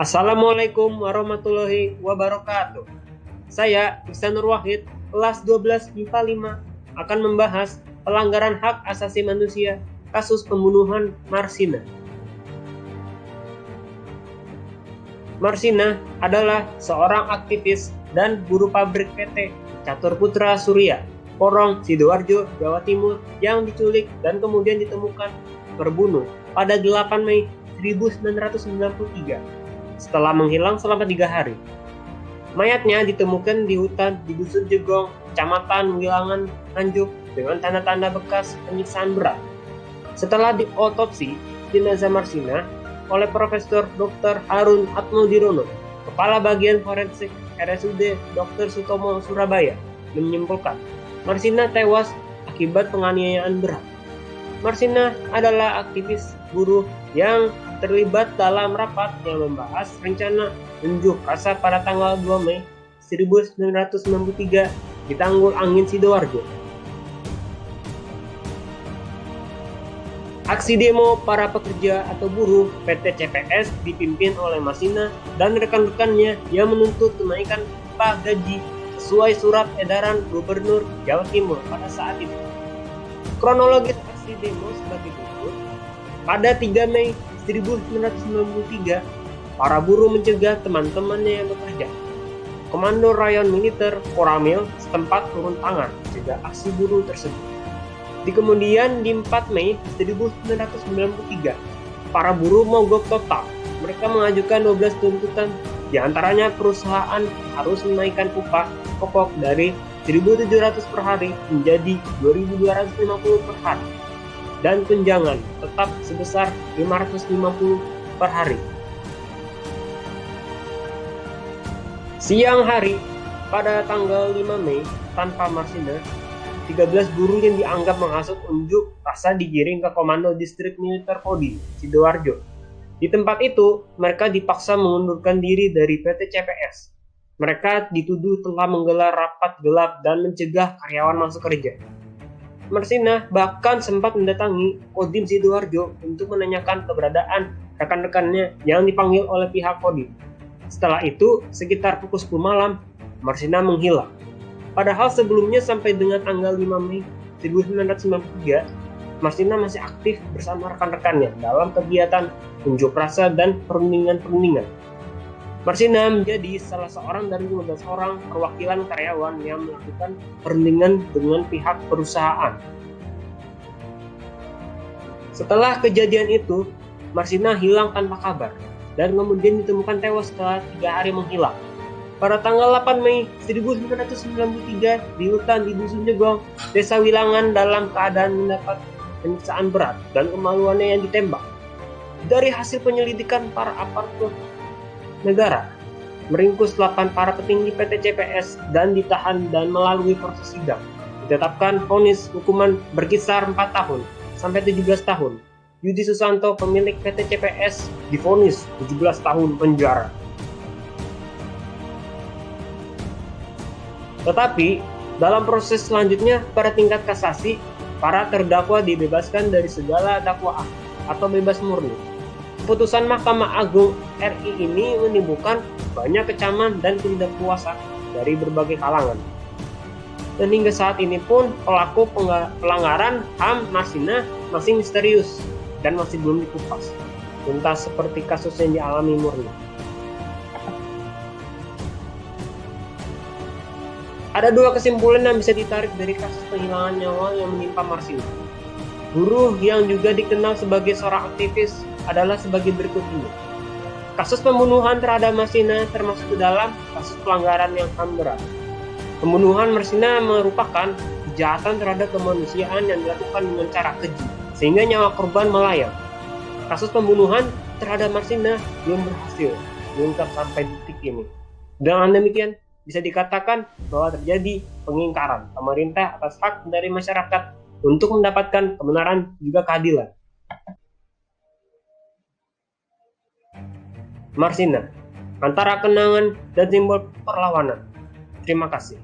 Assalamualaikum warahmatullahi wabarakatuh. Saya Iksan Nur Wahid, kelas 12 IPA 5, akan membahas pelanggaran hak asasi manusia kasus pembunuhan Marsina. Marsina adalah seorang aktivis dan buruh pabrik PT Catur Putra Surya, Porong, Sidoarjo, Jawa Timur yang diculik dan kemudian ditemukan terbunuh pada 8 Mei 1993 setelah menghilang selama 3 hari. Mayatnya ditemukan di hutan di Dusun Jegong, Kecamatan Wilangan, Nganjuk dengan tanda-tanda bekas penyiksaan berat. Setelah diotopsi, jenazah Marsina oleh Profesor Dr. Harun Atmodirono, Kepala Bagian Forensik RSUD Dr. Sutomo Surabaya, menyimpulkan Marsina tewas akibat penganiayaan berat. Marsina adalah aktivis buruh yang terlibat dalam rapat yang membahas rencana unjuk rasa pada tanggal 2 Mei 1993 di Tanggul Angin Sidoarjo. Aksi demo para pekerja atau buruh PT CPS dipimpin oleh Marsina dan rekan-rekannya yang menuntut kenaikan upah gaji sesuai surat edaran Gubernur Jawa Timur pada saat itu. Kronologis aksi demo sebagai berikut. Pada 3 Mei 1993, para buruh mencegah teman-temannya yang bekerja. Komando Rayon Militer Koramil setempat turun tangan mencegah aksi buruh tersebut. Kemudian di 4 Mei 1993, para buruh mogok total. Mereka mengajukan 12 tuntutan, diantaranya perusahaan harus menaikkan upah pokok dari 1.700 per hari menjadi 2.250 per hari, dan tunjangan tetap sebesar 550 per hari. Siang hari, pada tanggal 5 Mei, tanpa Marsina, 13 buruh yang dianggap menghasut unjuk rasa digiring ke Komando Distrik Militer Kodim, Sidoarjo. Di tempat itu, mereka dipaksa mengundurkan diri dari PT CPS. Mereka dituduh telah menggelar rapat gelap dan mencegah karyawan masuk kerja. Marsina bahkan sempat mendatangi Kodim Sidoarjo untuk menanyakan keberadaan rekan-rekannya yang dipanggil oleh pihak Kodim. Setelah itu, sekitar pukul 10 malam, Marsina menghilang. Padahal sebelumnya sampai dengan tanggal 5 Mei 1993, Marsina masih aktif bersama rekan-rekannya dalam kegiatan unjuk rasa dan perundingan-perundingan. Marsina menjadi salah seorang dari 15 orang perwakilan karyawan yang melakukan perundingan dengan pihak perusahaan. Setelah kejadian itu, Marsina hilang tanpa kabar dan kemudian ditemukan tewas setelah 3 hari menghilang. Pada tanggal 8 Mei 1993 di hutan di Dusun Jegong, Desa Wilangan dalam keadaan mendapat penyiksaan berat dan kemaluannya yang ditembak. Dari hasil penyelidikan para aparatur negara, meringkus 8 para petinggi PT CPS dan ditahan dan melalui proses sidang. Ditetapkan vonis hukuman berkisar 4 tahun sampai 17 tahun. Yudi Susanto, pemilik PT CPS, divonis 17 tahun penjara. Tetapi, dalam proses selanjutnya pada tingkat kasasi, para terdakwa dibebaskan dari segala dakwaan atau bebas murni. Keputusan Mahkamah Agung RI ini menimbulkan banyak kecaman dan ketidakpuasan dari berbagai kalangan. Dan hingga saat ini pun pelaku pelanggaran HAM Marsina masih misterius dan masih belum dikupas, tuntas seperti kasus yang dialami Murni. Ada 2 kesimpulan yang bisa ditarik dari kasus penghilangan nyawa yang menimpa Marsina. Buruh yang juga dikenal sebagai seorang aktivis adalah sebagai berikut ini. Kasus pembunuhan terhadap Marsina termasuk ke dalam kasus pelanggaran yang HAM berat. Pembunuhan Marsina merupakan kejahatan terhadap kemanusiaan yang dilakukan dengan cara keji, sehingga nyawa korban melayang. Kasus pembunuhan terhadap Marsina belum berhasil diungkap sampai detik ini. Dengan demikian, bisa dikatakan bahwa terjadi pengingkaran pemerintah atas hak dari masyarakat untuk mendapatkan kebenaran juga keadilan. Marsina, antara kenangan dan simbol perlawanan. Terima kasih.